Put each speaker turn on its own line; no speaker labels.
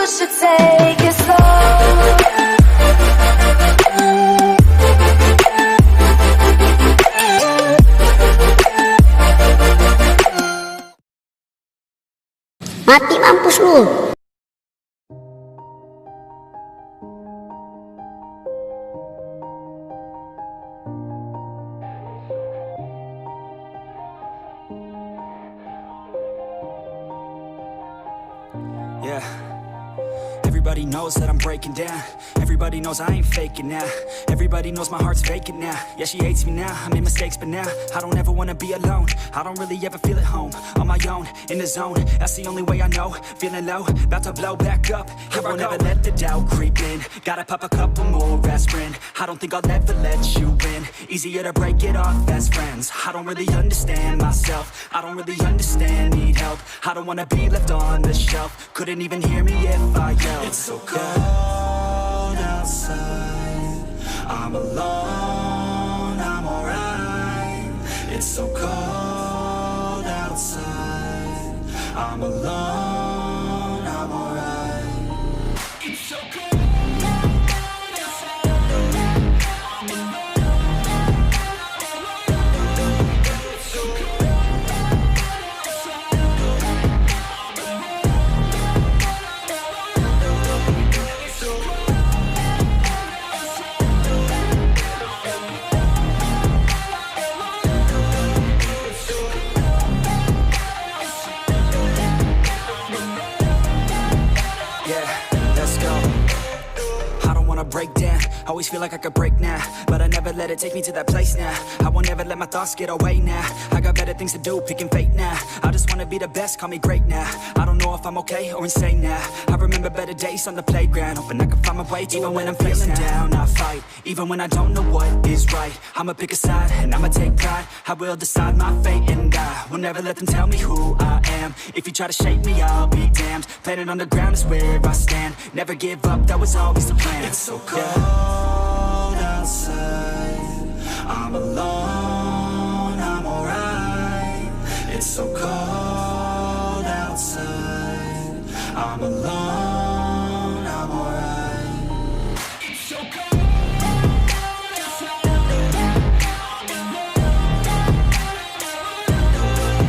should take it slow.
Mati mampus lu.
Yeah. Everybody knows that I'm breaking down. Everybody knows I ain't faking now. Everybody knows my heart's vacant now. Yeah, she hates me now, I made mistakes but now I don't ever wanna be alone. I don't really ever feel at home. On my own, in the zone, that's the only way I know. Feeling low, about to blow back up. Here I won't ever let the doubt creep in. Gotta pop a couple more aspirin. I don't think I'll ever let you in. Easier to break it off best friends. I don't really understand myself. I don't really understand, need help. I don't wanna be left on the shelf. Couldn't even hear me if I yelled. It's so cold outside, I'm alone, I'm alright. It's so cold outside, I'm alone, I'm alright. It's so cold outside, I'm alone, it's so cold outside, break down, always feel like I could break now, but I never let it take me to that place now. I won't ever let my thoughts get away now. I got better things to do, picking fate now. I just wanna be the best, call me great now. I don't know if I'm okay or insane now. I remember better days on the playground, hoping I can find my way. Even when I'm feeling down, I fight. Even when I don't know what is right, I'ma pick a side and I'ma take pride. I will decide my fate and I will never let them tell me who I am. If you try to shake me, I'll be damned. Planet on the ground is where I stand. Never give up, that was always the plan. It's so cold outside, I'm alone, I'm alright. It's so cold outside, I'm alone.